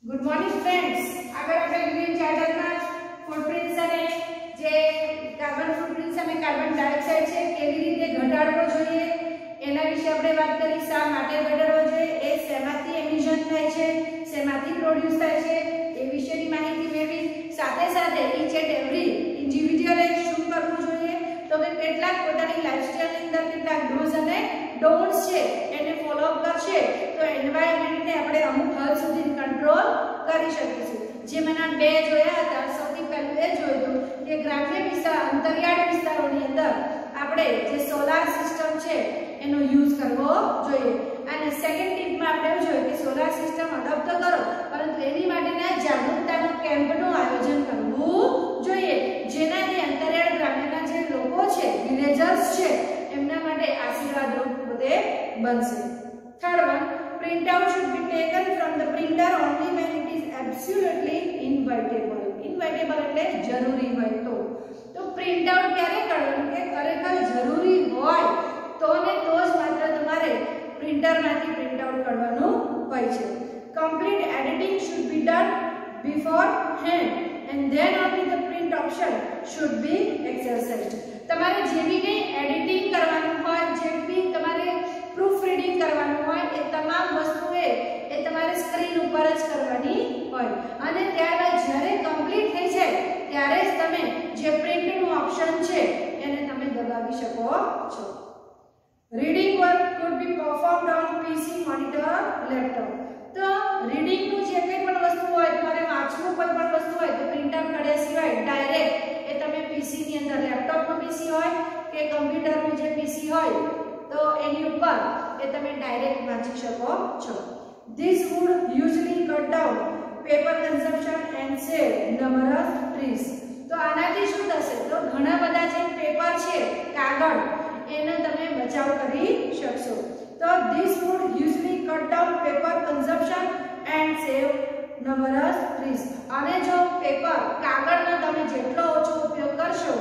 Good morning friends, આગળ આપણે green ચાર્ટરમાં footprints અને જે કાર્બન ફૂટપ્રિન્ટ્સ અને કાર્બન ડાયોક્સાઇડ છે કેવી રીતે ઘટાડવો જોઈએ એના વિશે આપણે વાત કરી. શા માટે ઘટાડવો જોઈએ, એ શેમાંથી એમિશન થાય છે, શેમાંથી પ્રોડ્યુસ થાય છે એ વિશેની માહિતી મેળવી. સાથે સાથે ઈચ એન્ડ એવરી ઇન્ડિવિડ્યુઅલે શું કરવું જોઈએ તો કે કેટલાક પોતાની લાઈફસ્ટાઈલની અંદર કેટલાક ડૂઝ અને ડોન્ટ્સ છે એને ફોલો અપ કરશે તો એન્વાયરમેન્ટને આપણે અમુક હદ સુધી કંટ્રોલ કરી શકીશું. જે મેં બે જોયા હતા, સૌથી પહેલું એ જોયું કે ગ્રામ્ય વિસ્તાર અંતરિયાળ વિસ્તારોની અંદર આપણે જે સોલાર સિસ્ટમ છે એનો યુઝ કરવો જોઈએ. અને સેકન્ડ ટીપમાં આપણે એવું જોયું કે સોલાર સિસ્ટમ અડોપ્ટ તો કરો પરંતુ એની માટેના જાગૃતતાના કેમ્પનું આયોજન કરવું જોઈએ, જેનાથી અંતરિયાળ ગ્રામ્યના જે લોકો છે, વિલેજર્સ છે, એમના માટે આશીર્વાદરૂપ પોતે બનશે. Third one, printout should be taken from the printer only when it is absolutely inevitable. Inevitable એટલે જરૂરી હોય તો પ્રિન્ટ આઉટ ક્યારે કરવાનું કે ખરેખર જરૂરી હોય તો ને તો જ માત્ર તમારે પ્રિન્ટરમાંથી પ્રિન્ટ આઉટ કરવાનું હોય છે. Complete editing should be done beforehand and then only the print option should be exercised. તમારે જે બી કંઈ એડિટિંગ કરવાનું હોય, જે બી તમારે પ્રૂફ રીડિંગ કરવાનું હોય એ તમામ વસ્તુએ એ તમારે સ્ક્રીન ઉપર જ કરવાની હોય અને ત્યારબાદ જ્યારે કમ્પ્લીટ થઈ જાય ત્યારે જ તમે જે પ્રિન્ટનું ઓપ્શન છે એને તમે દબાવી શકો છો. Reading work could be performed on PC, monitor, laptop. તો રીડિંગનું જે કંઈ પણ વસ્તુ હોય, તમારે વાંચવું કોઈ પણ વસ્તુ હોય તો પ્રિન્ટ આઉટ કર્યા સિવાય ડાયરેક્ટ એ તમે PC ની અંદર, લેપટોપનું PC હોય કે કમ્પ્યુટરનું જે PC હોય તો એની ઉપર એ તમે ડાયરેક્ટ વાંચી શકો છો. This would usually cut down paper consumption and save numerous trees. તો આનાથી શું થશે તો ઘણા બધા જે પેપર છે, કાગળ, એનો તમે બચાવ કરી શકશો. તો this would usually cut down paper consumption and save numerous trees. અને જો પેપર, કાગળનો તમે જેટલો ઓછો ઉપયોગ કરશો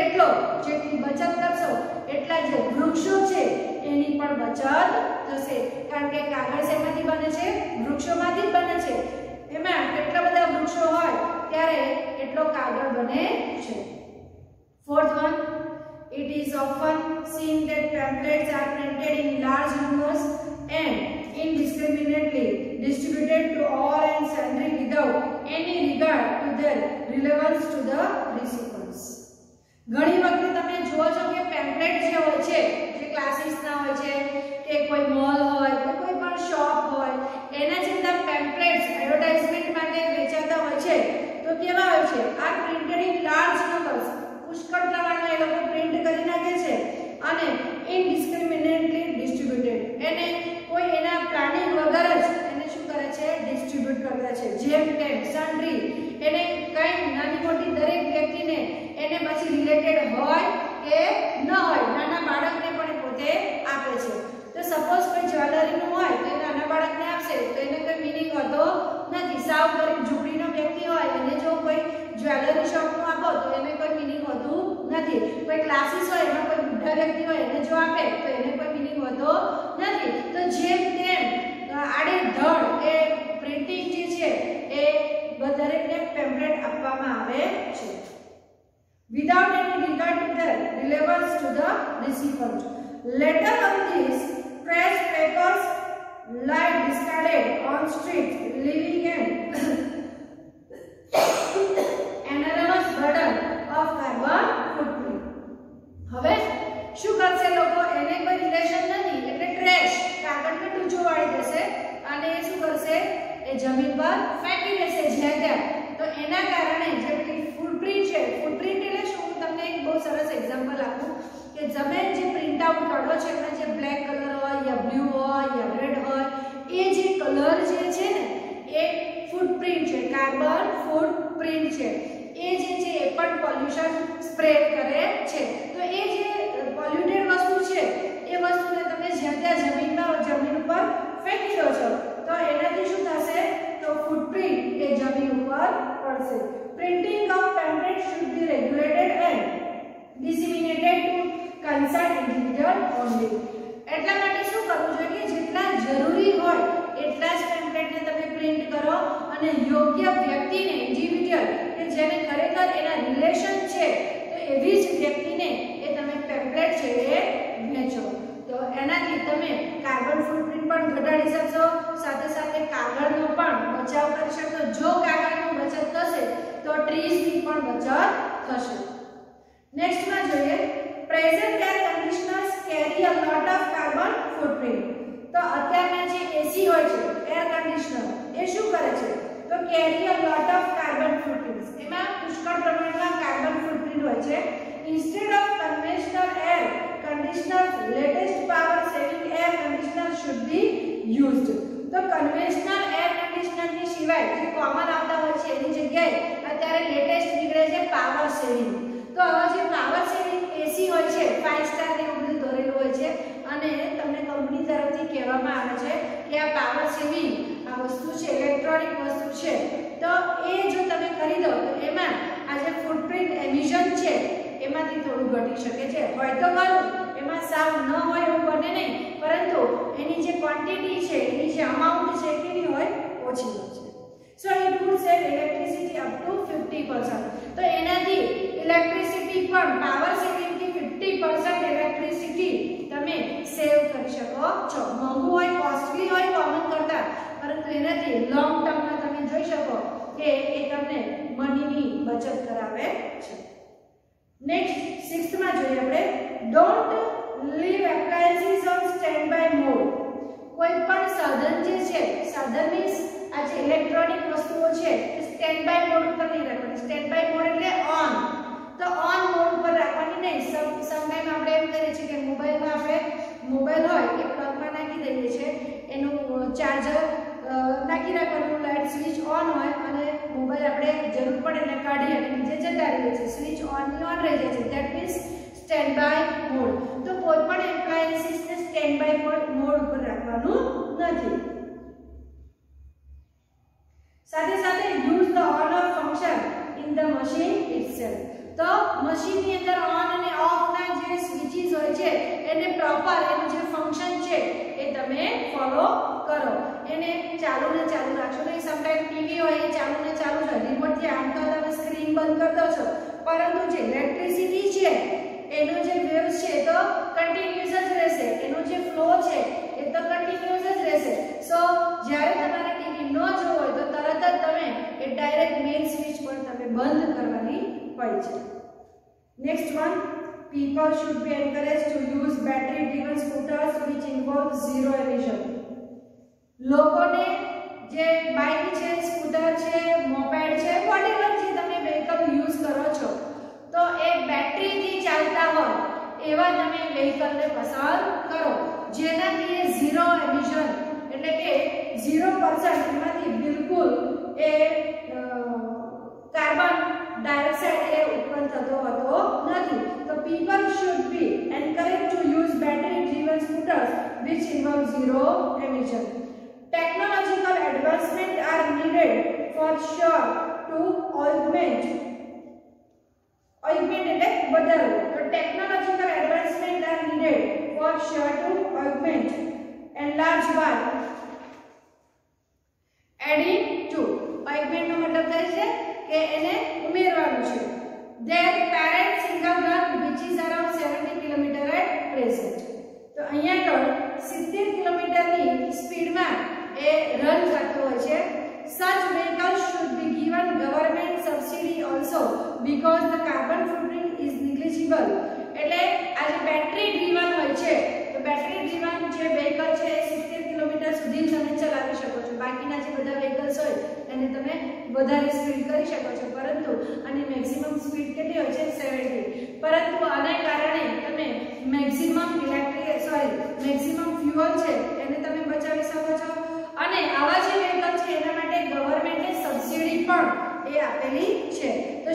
એટલો, જેટલી બચત કરશો એટલા જે વૃક્ષો છે એની પણ બચત થશે. કારણ કે કાગળ શેમાંથી બને છે? વૃક્ષોમાંથી બને છે. એમાં કેટલા બધા વૃક્ષો હોય ત્યારે એટલો કાગળ બને છે. Fourth one, it is often seen that pamphlets are printed in large numbers and indiscriminately distributed to all and sundry without any regard to their relevance to the recipients. ઘણી વખતે તમે જુઓ છો કે પેમ્પલેટ જે હોય છે, જે ક્લાસીસના હોય છે કે કોઈ મોલ હોય કે કોઈ પણ શોપ હોય, એના જે બધા પેમ્પલેટ્સ એડવર્ટાઇઝમેન્ટ માટે વેચાતા હોય છે તો કેવા હોય છે? આ પ્રિન્ટેડ ઇન લાર્જ નંબર્સ, પુષ્કળ પ્રમાણમાં એ લોકો પ્રિન્ટ કરી નાખે છે અને ઇનડિસ્ક્રિમિનેટલી ડિસ્ટ્રીબ્યુટેડ, એને કોઈ એના પ્લાનિંગ વગર જ એને શું કરે છે? ડિસ્ટ્રીબ્યુટ કરે છે. જેમ તેમ સન્ડ્રી, એને કઈ નાની મોટી દરેક વ્યક્તિને એને પછી રિલેટેડ હોય કે ન હોય, નાના બાળકને પણ પોતે આપે છે. તો સપોઝ કોઈ જ્વેલરીનું હોય તો નાના બાળકને આપશે તો એને કોઈ મિનિંગ હોતો નથી. સાવ ગરીબ ઝૂંપડીનો વ્યક્તિ હોય અને જો કોઈ જ્વેલરી શોપનું આપો તો એને કોઈ મિનિંગ હોતું નથી. કોઈ ક્લાસીસ હોય એમાં કોઈ બુઢા વ્યક્તિ હોય એને જો આપે તો એને કોઈ મિનિંગ હોતો નથી. તો જેમ તેમ આડેધડ એ પ્રિન્ટિંગ જે છે એ દરેકને પેમ્પલેટ આપવામાં આવે છે. Without any regard to the relevance to the recipient. Later on these trash papers lie discarded on streets, leaving an enormous burden of carbon footprint. હવે શું કરશે લોકો? એને કોઈ રિલેશન નથી એટલે ટ્રેશ, કાગળનો ટૂચો વાળી દેશે અને એ શું કરશે? એ જમીન પર ફેંકી દેશે જ્યાં ત્યાં. તો એના કારણે જે પેલી ફૂટપ્રિન્ટ છે, ફૂટપ્રિન્ટ એટલે શું? હું તમને એક બહુ સરસ એક્ઝામ્પલ આપું કે તમે જે પ્રિન્ટ આઉટ કાઢો છો એમાં જે બ્લેક કલર હોય યા બ્લુ હોય યા રેડ હોય, એ જે કલર જે છે ને એ ફૂટપ્રિન્ટ છે, કાર્બન ફૂટપ્રિન્ટ છે. એ જે છે એ પણ પોલ્યુશન સ્પ્રેડ કરે છે. તો એ જે પોલ્યુટેડ વસ્તુ છે એ વસ્તુને તમે જ્યાં ત્યાં જમીન ઉપર ફેંકી દો છો તો એનાથી શું થશે? તો ફૂટપ્રિન્ટ એ જમીન ઉપર પડશે. Printing of pamphlet should be regulated and disseminated to concerned individual only. એટલા માટે શું કરવું જોઈએ કે જેટલા જરૂરી હોય એટલા જ પેમ્પલેટને તમે પ્રિન્ટ કરો અને યોગ્ય વ્યક્તિને ઇન્ડિવિડ્યુઅલ કે જેને ખરેખર એના રિલેશન છે તો એવી જ વ્યક્તિને એ તમે પેમ્પલેટ છે એ વેચો તો એનાથી તમે કાર્બન ફૂટપ્રિન્ટ પણ ઘટાડી શકશો સાથે સાથે કાગળનો પણ બચાવ કરી શકશો જો કાગળનો બચત થશે તો ટ્રીઝની પણ બચત થશે નેક્સ્ટ માં જોઈએ present air conditioners carry a lot of carbon footprint તો અત્યારના જે એસી હોય છે એર કન્ડિશનર એ શું કરે છે તો કેરી a lot of carbon footprints એમાં પુષ્કળ પ્રમાણમાં કાર્બન ફૂટપ્રિન્ટ હોય છે instead of conventional air conditioners latest power saving air conditioner should be used તો કન્વેન્શનલ એર કન્ડિશનર ની સિવાય જે કોમન આવતા હોય છે એની જગ્યાએ અત્યારે લેટેસ્ટ નીકળે છે પાવર સેવિંગ તો હવે જે પાવર સેવિંગ એસી હોય છે 5 સ્ટાર ને એવું બધું દોરેલું હોય છે અને તમને કંપની તરફથી કહેવામાં આવે છે કે આ પાવર સેવિંગ આ વસ્તુ છે ઇલેક્ટ્રોનિક વસ્તુ છે તો એ જો તમે ખરીદો તો એમાં આ જે ફૂટપ્રિન્ટ એમિશન છે એમાંથી થોડું ઘટી શકે છે હોય તો ખરું એમાં સાવ ન હોય એવું બને નહીં પરંતુ એની જે ક્વોન્ટિટી છે એની જે અમાઉન્ટ છે કેવી હોય ઓછી હોય છે so it would save electricity up to 50% તો એનાથી ઇલેક્ટ્રિસિટી પણ પાવર સેવિંગ થી 50% ઇલેક્ટ્રિસિટી તમે સેવ કરી શકો છો મોંઘું હોય કોસ્ટલી હોય કોમન કરતા પરંતુ એનાથી લોંગ ટર્મમાં તમે જોઈ શકો કે એ તમને મનીની બચત કરાવે છે નેક્સ્ટ 6th માં જોઈએ આપણે don't leave appliances on standby mode કોઈ પણ સાધન જે છે સાધન મીન્સ આ જે ઇલેક્ટ્રોનિક વસ્તુઓ છે એ સ્ટેન્ડ બાય મોડ ઉપર નહીં રાખવાની સ્ટેન્ડ બાય મોડ એટલે ઓન તો ઓન મોડ ઉપર રાખવાની નહીં સમટાઈમ આપણે એમ કરીએ છીએ કે મોબાઈલમાં આપણે મોબાઈલ હોય એ પ્લગમાં નાખી દઈએ છીએ એનું ચાર્જર નાખી રાખવાનું લાઇટ સ્વિચ ઓન હોય અને મોબાઈલ આપણે જરૂર પડે એટલે કાઢી અને નીચે જતા રહીએ છીએ સ્વિચ ઓન ની ઓન રહી જાય છે that means standby mode તો કોઈ પણ એપ્લાયન્સીસને સ્ટેન્ડ બાય મોડ ઉપર રાખવાનું નથી સાથે સાથે use the on of function in the machine itself તો મશીનની અંદર ઓન અને ઓફ ના જે સ્વિચીસ હોય છે એને પ્રોપર એનું જે ફંક્શન છે એ તમે ફોલો કરો એને ચાલુ ને ચાલુ રાખશો નહીં સમટાઈમ ટીવી હોય એ ચાલુ ને ચાલુ છે રિમોટ થી આમ તો તમે સ્ક્રીન બંધ કરી દો છો પરંતુ જે ઇલેક્ટ્રિસિટી છે એનો જે વેવ્સ છે તો કન્ટિન્યુઅસ જ રહેશે એનો જે ફ્લો છે એ તો કન્ટિન્યુઅસ જ રહેશે સો જ્યારે તમારે ટીવી ન જોવું હોય તો તરત જ તમે એ ડાયરેક્ટ મેઇન સ્વિચ પર તમે બંધ કરવાની હોય છે next one people should be encouraged to use battery driven scooters which involve zero emission લોકોને જે બાઇક છે સ્કૂટર છે મોપેડ છે વોટેવર જે તમે વેહિકલ યુઝ કરો છો તો એ બેટરીથી ચાલતા હોય એવા તમે વેહિકલને પસંદ કરો જેનાથી ઝીરો એમિશન એટલે કે 0% એમાંથી બિલકુલ એ કાર્બન ડાયોક્સાઇડ એ ઉત્પન્ન થતો હોતો નથી તો people should be encouraged to use battery driven scooters which involve zero emission technological advancement are needed for sure to augment એટલે બદલવું તો technological advancement are needed for sure to augment enlarge by adding to augment નો મતલબ થાય છે કે એને ઉમેરવાનું છે their parent single run which is around 70 km at present તો અહીંયા આગળ 70 કિલોમીટર ની સ્પીડમાં એ રન થતો હોય છે such vehicles should be given government subsidy also because the carbon footprint is negligible એટલે આ જે બેટરી ડ્રીવન હોય છે તો બેટરી ડ્રીવન જે વેહિકલ છે એ 70 કિલોમીટર સુધી તમે ચલાવી શકો છો બાકીના જે બધા વેહિકલ્સ હોય એને તમે વધારે સ્પીડ કરી શકો છો પરંતુ આની મેક્સિમમ સ્પીડ કેટલી હોય છે 70 પરંતુ આને કારણે તમે મેક્સિમમ મેક્સિમમ ફ્યુઅલ છે એને તમે બચાવી શકો છો અને આવા જે વેહિકલ છે એના માટે ગવર્નમેન્ટે સબસિડી પણ એ આપેલી છે તો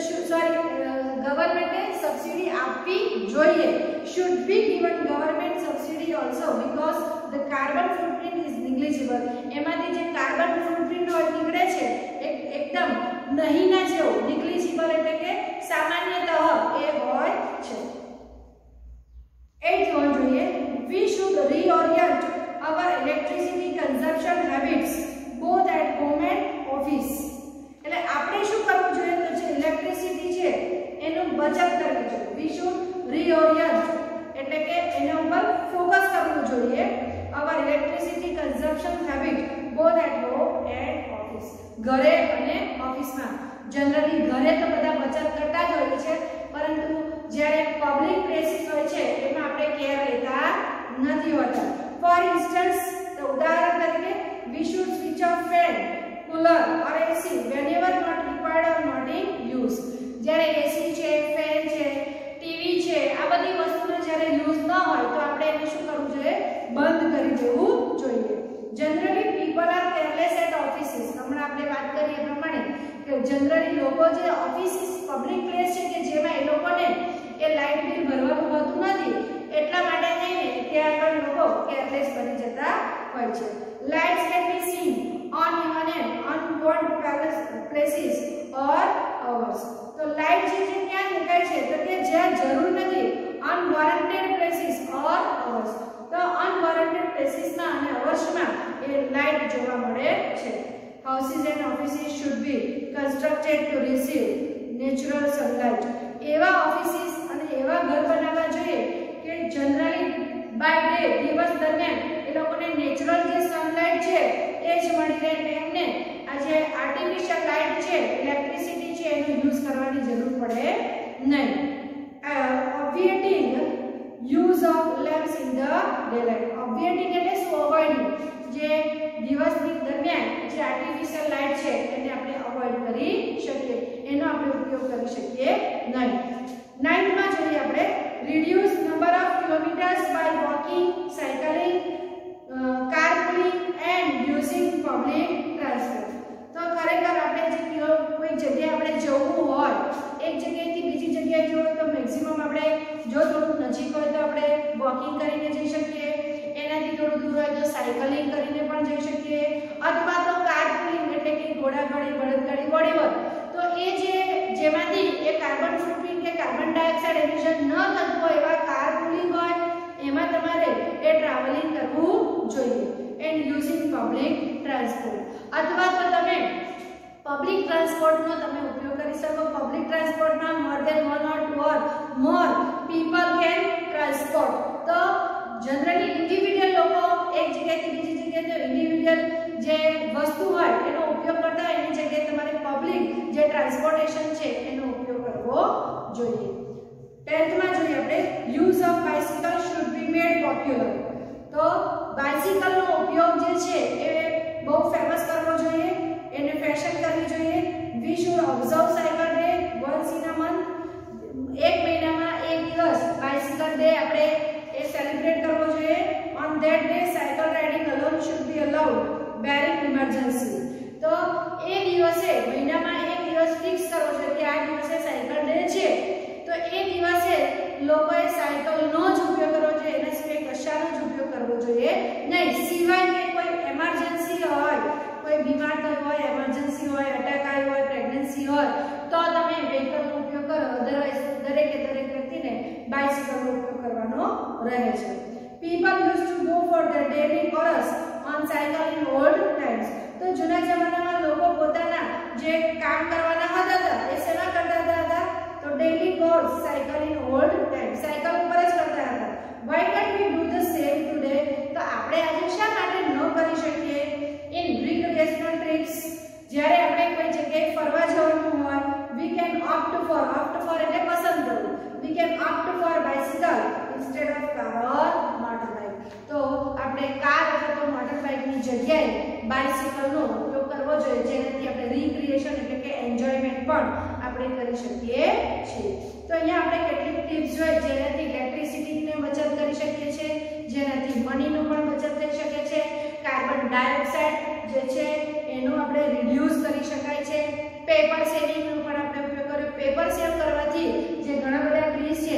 ગવર્નમેન્ટે સબસિડી આપવી જોઈએ should be given government subsidy also because the carbon footprint is negligible એમાંથી જે કાર્બન ફૂટપ્રિન્ટ હોય નીકળે છે એકદમ નહીંના જેવો negligible એટલે કે સામાન્યતઃ એ હોય છે 8th one જોઈએ we should reorient our electricity consumption habits both at home and office we should reorient એટલે કે એના ઉપર ફોકસ કરવું જોઈએ. Our electricity consumption habit both at home and office. ઘરે અને ઓફિસમાં જનરલી ઘરે તો બધા બચત કરતા જ હોય છે, પરંતુ જ્યારે પબ્લિક પ્લેસીસ હોય છે એમાં આપણે કેર લેતા નથી હોતા. ફોર ઇન્સ્ટન્સ, તો ઉદાહરણ તરીકે we should switch off fan, cooler or AC whenever not required or not in use. જ્યારે એસી છે, ફેન છે, ટીવી છે, આ બધી વસ્તુનો જ્યારે યુઝ ન હોય તો આપણે એને શું કરવું જોઈએ? બંધ કરી દેવું જોઈએ. Generally people are careless at offices. હમણાં આપણે વાત કરી એ પ્રમાણે કે જનરલી લોકો જે ઓફિસીસ પબ્લિક પ્લેસ છે કે જેમાં એ લોકોને એ લાઇટ બિલ ભરવાનું હોતું નથી, એટલા માટે થઈને ત્યાં આગળ લોકો કેરલેસ બની જતા હોય છે. Lights can be scene on even and unwanted places or hours. તો લાઇટ જે ક્યાં મુકાય છે તો કે જ્યાં જરૂર નથી, unwarranted places or hours. તો unwarranted places માં અને hours માં એ લાઇટ જોવા મળે છે. Houses and offices should be constructed to receive natural sunlight. એવા ઓફિસીસ અને એવા ઘર બનાવવા જોઈએ કે જનરલી બાય ડે, દિવસ દરમિયાન એ લોકોને નેચરલ જે સનલાઇટ છે એ જ મળી રહે એટલે એમને આ જે આર્ટિફિશિયલ લાઇટ છે, ઇલેક્ટ્રિસિટી છે એનો યુઝ કરવાની જરૂર પડે નહીં. Obviating use of lamps in the daylight. Obviating એટલે શું? અવોઇડિંગ. જે દિવસની દરમિયાન જે આર્ટિફિશિયલ લાઇટ છે એને આપણે અવોઇડ કરી શકીએ, એનો આપણે ઉપયોગ કરી શકીએ નહીં. 9th માં જોઈએ આપણે reduce number of kilometers by walking, cycling, carpooling and using public transport. તો ખરેખર આપણે જે કોઈ જગ્યાએ આપણે જવું હોય, એક જગ્યાએથી બીજી જગ્યાએ જવું તો મેક્સિમમ આપણે જો થોડું નજીક હોય તો આપણે વોકિંગ કરીને જઈ શકીએ, એનાથી થોડું દૂર હોય તો સાયકલિંગ કરીને પણ જઈ શકીએ, અથવા તો carpooling એટલે કે ઘોડાગાડી, બળદગાડી, વોડીવર. તો એ જેમાંથી એ કાર્બન ફૂટપ્રિન્ટ કે કાર્બન ડાયોક્સાઇડ એમિશન ન થતું હોય એવા carpooling હોય એમાં તમારે એ ટ્રાવેલિંગ કરવું જોઈએ. એન્ડ યુઝિંગ પબ્લિક ટ્રાન્સપોર્ટ, અથવા તો તમે પબ્લિક ટ્રાન્સપોર્ટનો તમે ઉપયોગ કરી શકો. પબ્લિક ટ્રાન્સપોર્ટમાં more than 1 or 2 or more people can transport. તો જનરલી ઇન્ડિવિડ્યુઅલ લોકો એક જગ્યાએથી બીજી જગ્યાએ તો ઇન્ડિવિડ્યુઅલ જે વસ્તુ હોય એનો ઉપયોગ કરતા હોય, એની જગ્યાએ તમારે પબ્લિક જે ટ્રાન્સપોર્ટેશન છે એનો ઉપયોગ કરવો જોઈએ. 10th માં જોઈએ આપણે use of bicycle should be made popular. તો બાઇસિકલનો ઉપયોગ જે છે એ બહુ ફેમસ કરવો જોઈએ, એને ફેશન કરવી જોઈએ. We should observe cycle day once in a month. એક મહિનામાં એક દિવસ બાઇસિકલ ડે આપણે એ સેલિબ્રેટ કરવો જોઈએ. On that day cycle riding alone should be allowed bearing emergency. તો એ દિવસે મહિનામાં એક દિવસ ફિક્સ કરવો જોઈએ કે આ દિવસે સાયકલ ડે છે, તો એ દિવસે લોકોએ સાયકલનો જ ઉપયોગ કરવો જોઈએ, એના સિવાય કશાનો જ ઉપયોગ કરવો જોઈએ નહીં. સિવાય કે કોઈ એમરજન્સી હોય, કોઈ બીમાર થયો હોય, એમરજન્સી હોય, અટેક આવ્યો હોય, પ્રેગ્નન્સી હોય તો તમે વ્હીકલનો ઉપયોગ કરો. અધરવાઇઝ દરેક વ્યક્તિને બાઇસિકલનો ઉપયોગ કરવાનો રહે છે. People used to go for their daily chores on cycle in old times. તો જૂના જમાનામાં લોકો પોતાના જે કામ કરવાના હતા એ શેના કરતા હતા? તો daily course cycle in old time, cycle ઉપર જ કરતા હતા. Why can't we do the same today? તો આપણે આજે શા માટે ન કરી શકીએ? In recreational trips, જ્યારે આપણે કોઈ જગ્યાએ ફરવા જવાનું હોય, we can opt for એટલે પસંદ કરવું, we can opt for bicycle instead of car or motorbike. તો આપણે કાર અથવા તો મોટરબાઇકની જગ્યાએ બાઇસિકલનો ઉપયોગ કરવો જોઈએ, જેનાથી આપણે રિક્રિએશન એટલે કે એન્જોયમેન્ટ પણ આપણે કરી શકીએ છીએ. તો અહીંયા આપણે કેટલીક ટિપ્સ જોઈ જેનાથી ઇલેક્ટ્રિસિટીની બચત કરી શકીએ છીએ, જેનાથી મનીનો પણ બચત થઈ શકે છે, કાર્બન ડાયોક્સાઇડ જે છે એનો આપણે રિડ્યુસ કરી શકાય છે, પેપર સેવિંગનો પણ આપણે ઉપયોગ કર્યો. પેપર સેવ કરવાથી જે ઘણા બધા ટ્રીઝ છે